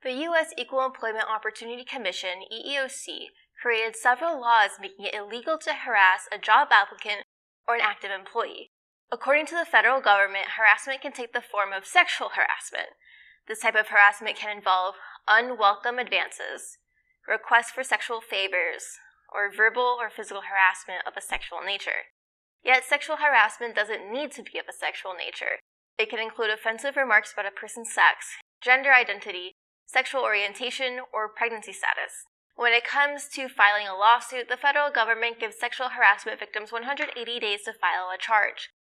The U.S. Equal Employment Opportunity Commission, EEOC, created several laws making it illegal to harass a job applicant or an active employee. According to the federal government, harassment can take the form of sexual harassment. This type of harassment can involve unwelcome advances, requests for sexual favors, or verbal or physical harassment of a sexual nature. Yet sexual harassment doesn't need to be of a sexual nature. It can include offensive remarks about a person's sex, gender identity, sexual orientation, or pregnancy status. When it comes to filing a lawsuit, the federal government gives sexual harassment victims 180 days to file a charge.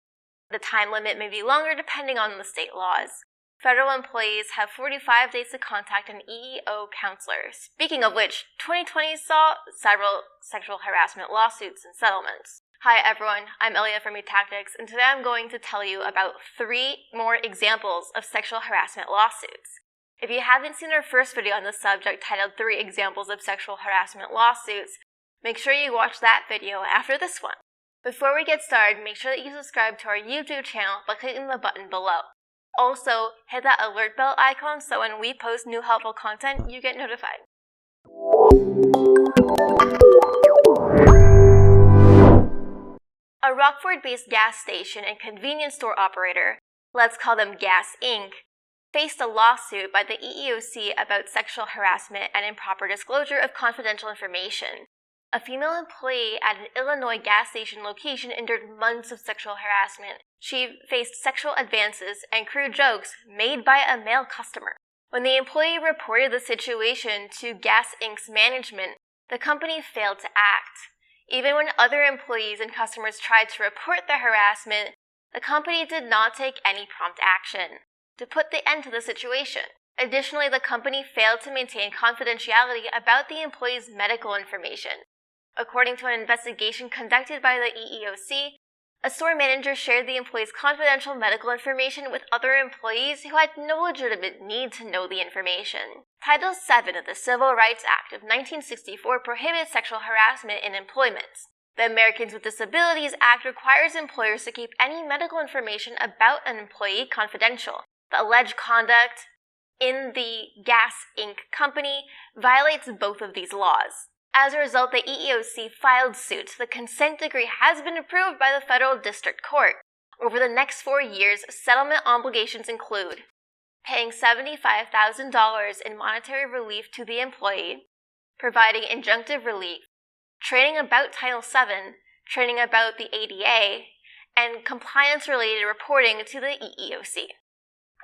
The time limit may be longer depending on the state laws. Federal employees have 45 days to contact an EEO counselor. Speaking of which, 2020 saw several sexual harassment lawsuits and settlements. Hi everyone, I'm Elia from eTactics, and today I'm going to tell you about 3 more examples of sexual harassment lawsuits. If you haven't seen our first video on this subject titled 3 Examples of Sexual Harassment Lawsuits, make sure you watch that video after this one. Before we get started, make sure that you subscribe to our YouTube channel by clicking the button below. Also, hit that alert bell icon so when we post new helpful content, you get notified. A Rockford-based gas station and convenience store operator, let's call them Gas Inc., faced a lawsuit by the EEOC about sexual harassment and improper disclosure of confidential information. A female employee at an Illinois gas station location endured months of sexual harassment. She faced sexual advances and crude jokes made by a male customer. When the employee reported the situation to Gas Inc.'s management, the company failed to act. Even when other employees and customers tried to report the harassment, the company did not take any prompt action to put the end to the situation. Additionally, the company failed to maintain confidentiality about the employee's medical information. According to an investigation conducted by the EEOC, a store manager shared the employee's confidential medical information with other employees who had no legitimate need to know the information. Title VII of the Civil Rights Act of 1964 prohibits sexual harassment in employment. The Americans with Disabilities Act requires employers to keep any medical information about an employee confidential. The alleged conduct in the Gas Inc. company violates both of these laws. As a result, the EEOC filed suit. The consent decree has been approved by the Federal District Court. Over the next 4 years, settlement obligations include paying $75,000 in monetary relief to the employee, providing injunctive relief, training about Title VII, training about the ADA, and compliance-related reporting to the EEOC.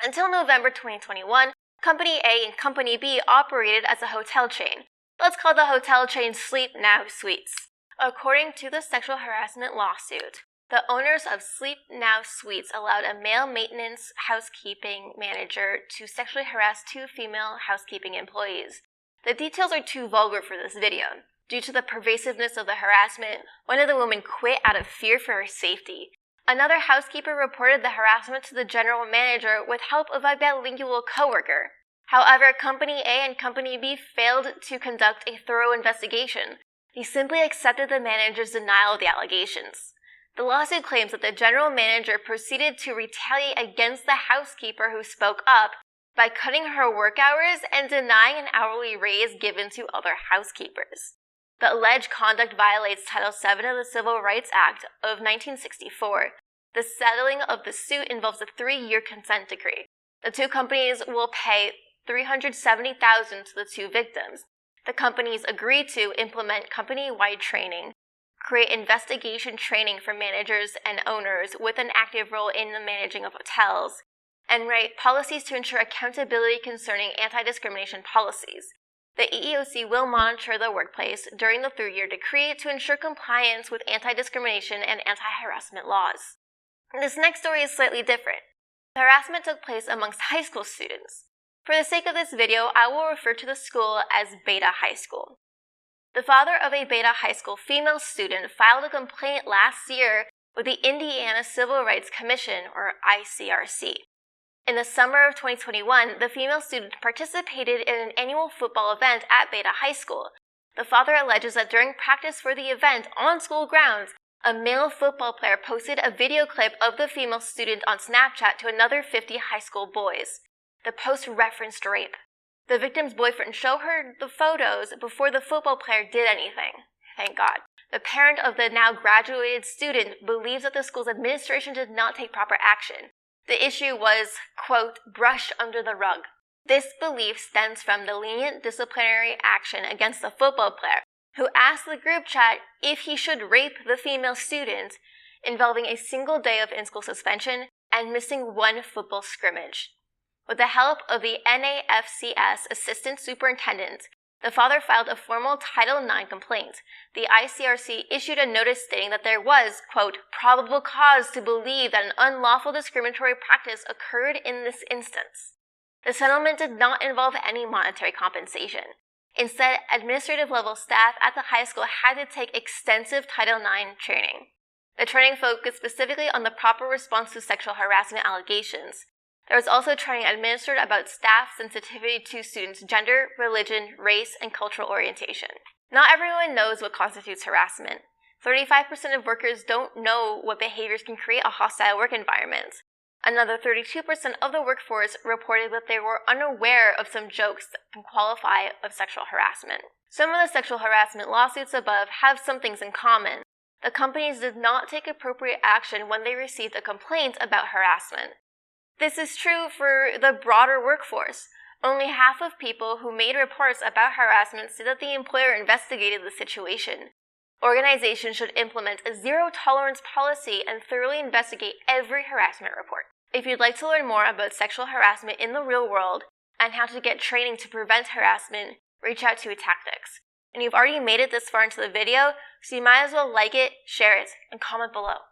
Until November 2021, Company A and Company B operated as a hotel chain. Let's call the hotel chain Sleep Now Suites. According to the sexual harassment lawsuit, the owners of Sleep Now Suites allowed a male maintenance housekeeping manager to sexually harass 2 female housekeeping employees. The details are too vulgar for this video. Due to the pervasiveness of the harassment, one of the women quit out of fear for her safety. Another housekeeper reported the harassment to the general manager with help of a bilingual coworker. However, Company A and Company B failed to conduct a thorough investigation. They simply accepted the manager's denial of the allegations. The lawsuit claims that the general manager proceeded to retaliate against the housekeeper who spoke up by cutting her work hours and denying an hourly raise given to other housekeepers. The alleged conduct violates Title VII of the Civil Rights Act of 1964. The settling of the suit involves a 3-year consent decree. The 2 companies will pay $370,000 to the 2 victims. The companies agreed to implement company-wide training, create investigation training for managers and owners with an active role in the managing of hotels, and write policies to ensure accountability concerning anti-discrimination policies. The EEOC will monitor the workplace during the 3-year decree to ensure compliance with anti-discrimination and anti-harassment laws. This next story is slightly different. The harassment took place amongst high school students. For the sake of this video, I will refer to the school as Beta High School. The father of a Beta High School female student filed a complaint last year with the Indiana Civil Rights Commission, or ICRC. In the summer of 2021, the female student participated in an annual football event at Beta High School. The father alleges that during practice for the event on school grounds, a male football player posted a video clip of the female student on Snapchat to another 50 high school boys. The post referenced rape. The victim's boyfriend showed her the photos before the football player did anything. Thank God. The parent of the now graduated student believes that the school's administration did not take proper action. The issue was, quote, brushed under the rug. This belief stems from the lenient disciplinary action against the football player, who asked the group chat if he should rape the female student, involving a single day of in-school suspension and missing one football scrimmage. With the help of the NAFCS assistant superintendent, the father filed a formal Title IX complaint. The ICRC issued a notice stating that there was, quote, probable cause to believe that an unlawful discriminatory practice occurred in this instance. The settlement did not involve any monetary compensation. Instead, administrative-level staff at the high school had to take extensive Title IX training. The training focused specifically on the proper response to sexual harassment allegations. There was also training administered about staff sensitivity to students' gender, religion, race, and cultural orientation. Not everyone knows what constitutes harassment. 35% of workers don't know what behaviors can create a hostile work environment. Another 32% of the workforce reported that they were unaware of some jokes that can qualify as sexual harassment. Some of the sexual harassment lawsuits above have some things in common. The companies did not take appropriate action when they received a complaint about harassment. This is true for the broader workforce. Only half of people who made reports about harassment said that the employer investigated the situation. Organizations should implement a zero-tolerance policy and thoroughly investigate every harassment report. If you'd like to learn more about sexual harassment in the real world and how to get training to prevent harassment, reach out to Tactics. And you've already made it this far into the video, so you might as well like it, share it, and comment below.